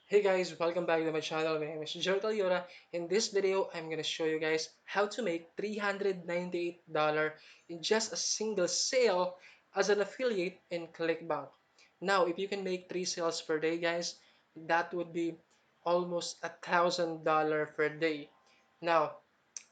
Hey guys, welcome back to my channel. My name is Jortal Yora. In this video, I'm gonna show you guys how to make $398 in just a single sale as an affiliate in Clickbank. Now, if you can make 3 sales per day, guys, that would be almost $1,000 per day. Now,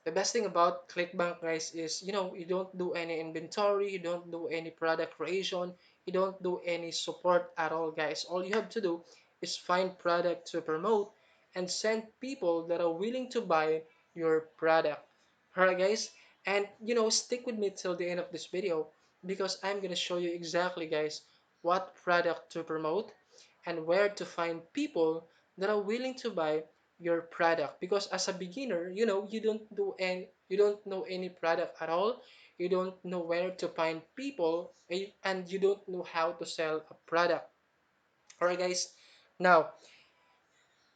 the best thing about Clickbank, guys, is you don't do any inventory, you don't do any product creation, you don't do any support at all, guys. All you have to do is find product to promote and send people that are willing to buy your product. Alright, guys, and stick with me till the end of this video because I'm gonna show you exactly, guys, what product to promote and where to find people that are willing to buy your product. Because as a beginner, you don't know any product at all, you don't know where to find people, and you don't know how to sell a product. All right, guys, now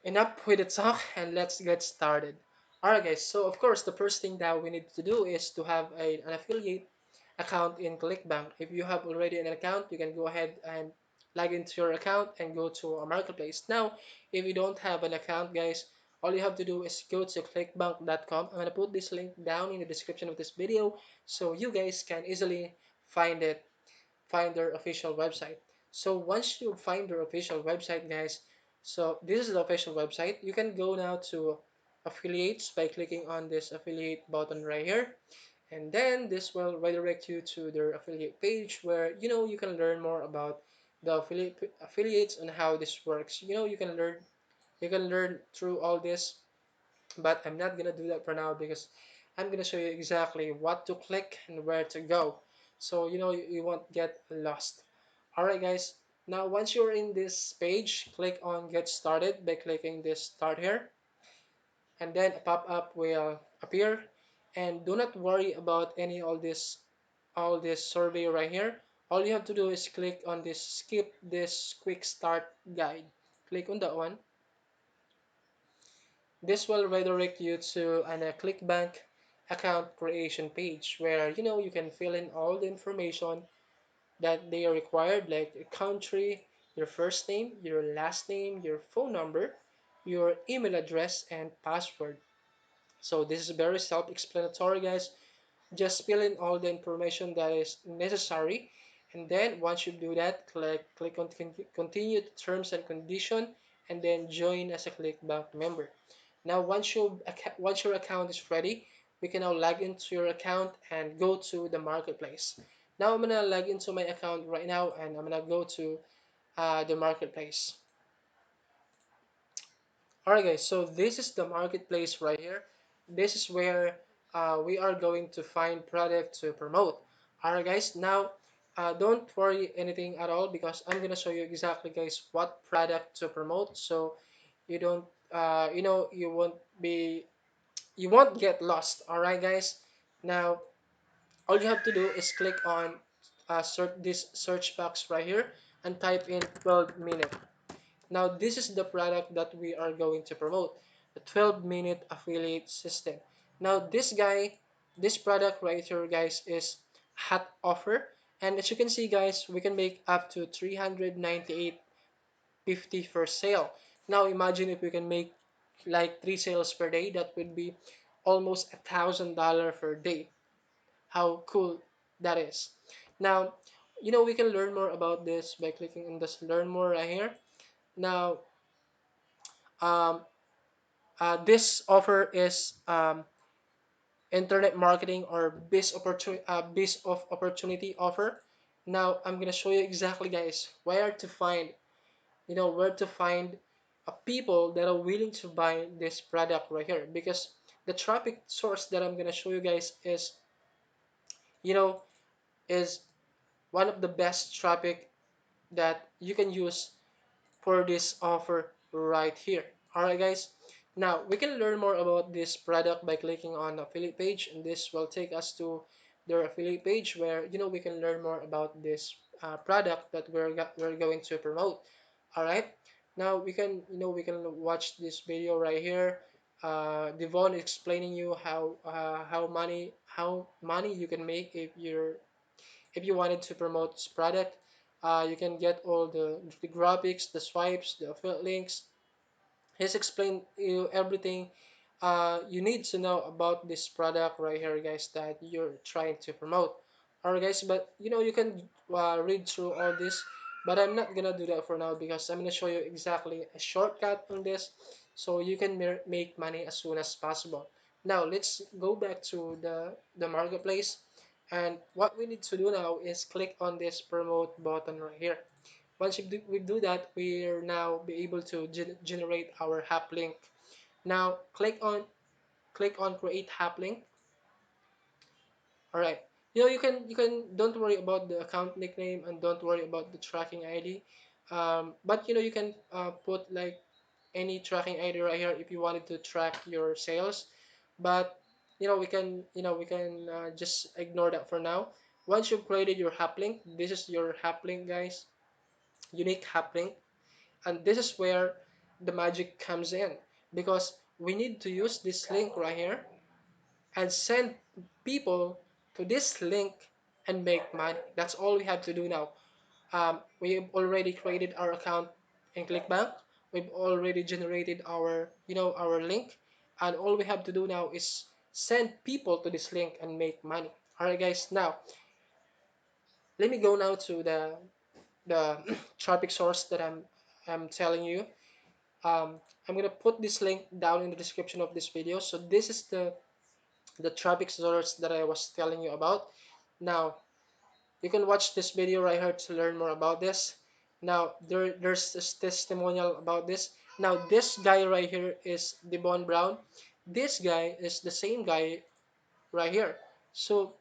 enough with the talk and let's get started. All right, guys, so of course the first thing that we need to do is to have an affiliate account in Clickbank. If you have already an account, you can go ahead and log into your account and go to a marketplace. Now, if you don't have an account, guys, all you have to do is go to clickbank.com. I'm gonna put this link down in the description of this video so you guys can easily find it, find their official website. So once you find their official website, guys, so this is the official website. You can go now to affiliates by clicking on this affiliate button right here, and then this will redirect you to their affiliate page where you can learn more about the affiliates and how this works. You can learn through all this, but I'm not gonna do that for now because I'm gonna show you exactly what to click and where to go, so you won't get lost. Alright, guys, now once you're in this page, click on get started by clicking this start here, and then a pop-up will appear, and do not worry about any all this survey right here. All you have to do is click on this skip this quick start guide. Click on that one. This will redirect you to a ClickBank account creation page where you can fill in all the information that they are required, like your country, your first name, your last name, your phone number, your email address, and password. So this is very self-explanatory, guys. Just fill in all the information that is necessary, and then once you do that, click on continue to terms and condition, and then join as a ClickBank member. Now once your account is ready, we can now log into your account and go to the marketplace. Now I'm gonna log into my account right now, and I'm gonna go to the marketplace. Alright, guys, so this is the marketplace right here. This is where we are going to find product to promote. Alright, guys, now don't worry anything at all because I'm gonna show you exactly, guys, what product to promote, so you don't you won't get lost. Alright, guys, now all you have to do is click on this search box right here and type in 12-minute. Now, this is the product that we are going to promote, the 12-minute affiliate system. Now, this product right here, guys, is hot offer. And as you can see, guys, we can make up to 398.50 for sale. Now, imagine if we can make like 3 sales per day, that would be almost $1,000 per day. How cool that is. Now, we can learn more about this by clicking on this learn more right here. Now, um, this offer is internet marketing or biz of opportunity offer. Now I'm gonna show you exactly, guys, where to find people that are willing to buy this product right here, because the traffic source that I'm gonna show you guys you know is one of the best traffic that you can use for this offer right here. Alright, guys, now we can learn more about this product by clicking on the affiliate page, and this will take us to their affiliate page where we can learn more about this product that we're going to promote. Alright, now we can watch this video right here. Devon explaining you how money you can make if you wanted to promote this product. You can get all the graphics, the swipes, the affiliate links, He's explained you everything you need to know about this product right here, guys, that you're trying to promote. Alright, guys, but you can read through all this, but I'm not gonna do that for now because I'm gonna show you exactly a shortcut on this so you can make money as soon as possible. Now let's go back to the marketplace, and what we need to do now is click on this promote button right here. Once we do that, we're now be able to generate our hap link. Now click on create hap link. All right. You can don't worry about the account nickname and don't worry about the tracking ID. But you can put like any tracking ID right here if you wanted to track your sales. But we can just ignore that for now. Once you've created your hap link, this is your hap link, guys. Unique hap link. And this is where the magic comes in, because we need to use this link right here and send people to this link and make money. That's all we have to do now. We've already created our account in Clickbank. We've already generated our link, and all we have to do now is send people to this link and make money. All right, guys. Now let me go now to the traffic source that I'm telling you. I'm gonna put this link down in the description of this video. So this is the traffic source that I was telling you about. Now you can watch this video right here to learn more about this. Now there's this testimonial about this. Now this guy right here is Devon Brown. This guy is the same guy right here. So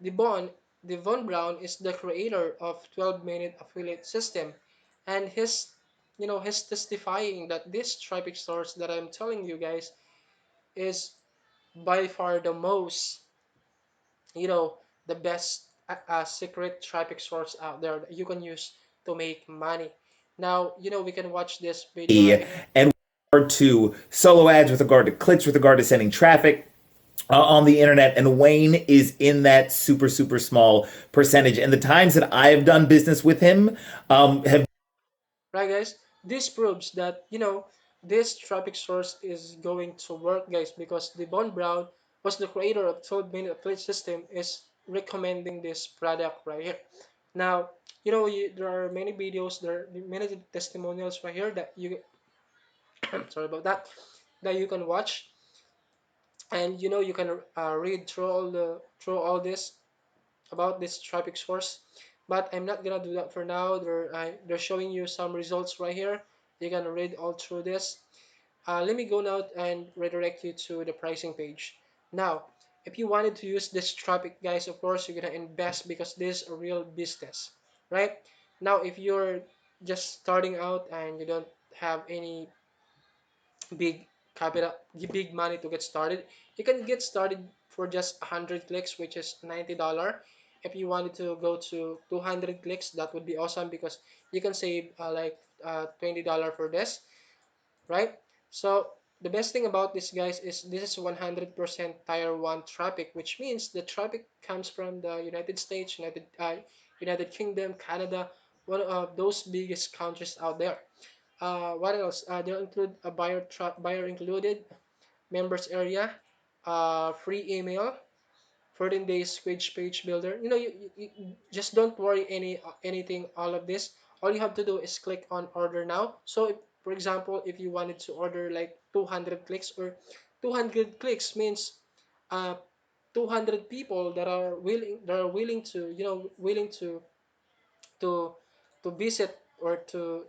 Devon Devon Brown is the creator of 12-minute affiliate system, and he's testifying that this traffic source that I'm telling you guys is by far the most, you know, the best secret traffic source out there that you can use to make money. Now, we can watch this video right here. And with regard to solo ads, with regard to clicks, with regard to sending traffic on the internet, and Wayne is in that super super small percentage. And the times that I've done business with him have Right, guys? This proves that, this traffic source is going to work, guys, because Devon Brown was the creator of 12-minute affiliate system, is recommending this product right here. Now, there are many videos, there are many testimonials right here that you, sorry about that, that you can watch, and you can read through all this about this traffic source. But I'm not gonna do that for now. They're showing you some results right here. You can read all through this. Let me go now and redirect you to the pricing page. Now, if you wanted to use this traffic, guys, of course you're gonna invest because this is a real business, right? Now, if you're just starting out and you don't have any big capital, big money to get started, you can get started for just 100 clicks, which is $90. If you wanted to go to 200 clicks, that would be awesome because you can save like $20 for this, right? So the best thing about this, guys, is this is 100% tier 1 traffic, which means the traffic comes from the United States, United Kingdom, Canada, one of those biggest countries out there. What else? They'll include a buyer included, members area, free email, 14 days page builder. You just don't worry anything all of this. All you have to do is click on order now. So if, for example, if you wanted to order like 200 clicks, or 200 clicks means uh 200 people that are willing to to to visit, or to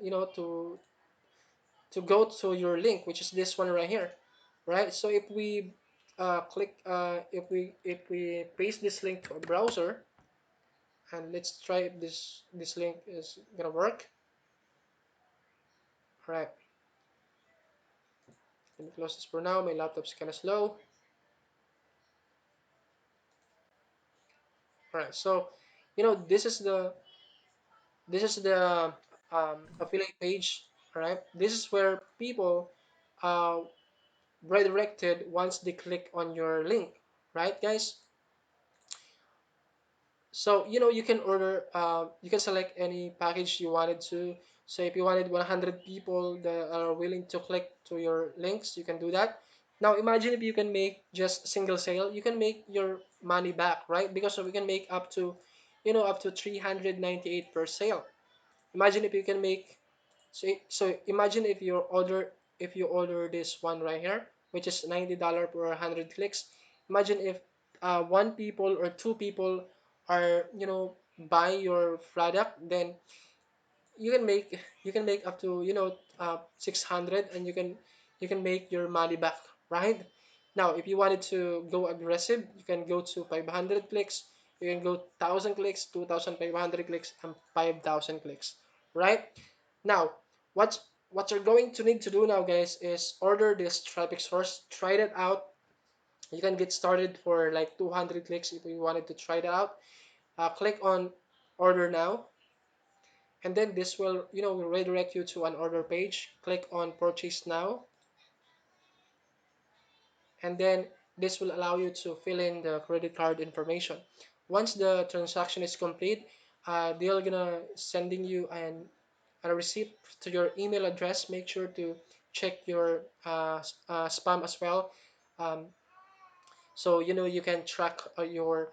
go to your link, which is this one right here, right? So if we if we paste this link to a browser, and let's try if this link is gonna work. All right, let me close this for now. My laptop's kind of slow. All right, so this is the affiliate page. All right, this is where people uh redirected once they click on your link, right, guys? So you can select any package you wanted to. So if you wanted 100 people that are willing to click to your links, you can do that. Now imagine if you can make just a single sale, you can make your money back, right? Because we can make up to, up to 398 per sale. Imagine if you can make, so imagine if you order this one right here, which is $90 per 100 clicks. Imagine if one people or two people are, buy your product, then you can make up to 600, and you can make your money back, right? Now if you wanted to go aggressive, you can go to 500 clicks, you can go 1000 clicks, 2500 clicks, and 5000 clicks, right? Now what you're going to need to do now, guys, is order this traffic source, try that out. You can get started for like 200 clicks if you wanted to try that out. Click on order now, and then this will will redirect you to an order page. Click on purchase now, and then this will allow you to fill in the credit card information. Once the transaction is complete, they're gonna sending you a receipt to your email address. Make sure to check your spam as well, um, so you can track your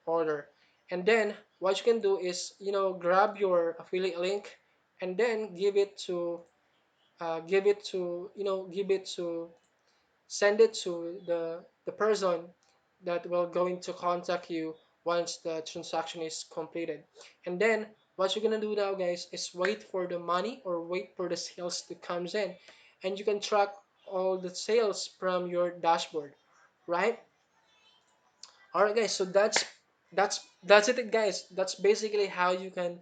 order. And then what you can do is grab your affiliate link, and then give it to send it to the person that will going to contact you once the transaction is completed. And then what you're gonna do now, guys, is wait for the money or wait for the sales to comes in, and you can track all the sales from your dashboard, right? All right, guys, so that's it, guys. That's basically how you can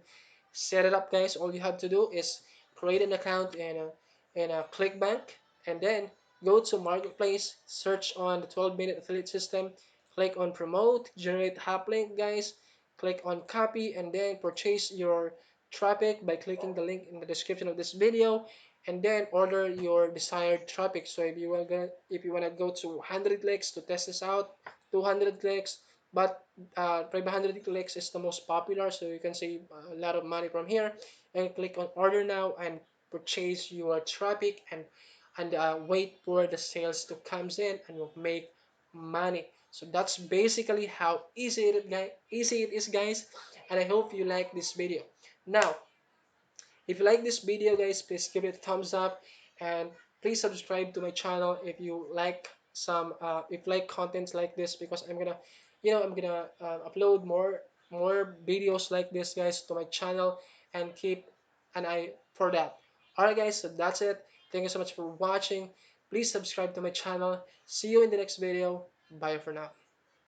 set it up, guys. All you have to do is create an account in a Clickbank, and then go to Marketplace, search on the 12-minute affiliate system, click on promote, generate hop link, guys. Click on copy, and then purchase your traffic by clicking the link in the description of this video, and then order your desired traffic. So if you wanna go to 100 clicks to test this out, 200 clicks, but 500 clicks is the most popular, so you can save a lot of money from here. And click on order now and purchase your traffic, and wait for the sales to comes in, and will make money. So that's basically how easy it is, guys. And I hope you like this video. Now if you like this video, guys, please give it a thumbs up, and please subscribe to my channel if you like if you like contents like this, because I'm gonna upload more videos like this, guys, to my channel, and keep an eye for that. Alright, guys, so that's it. Thank you so much for watching. Please subscribe to my channel. See you in the next video. Bye for now.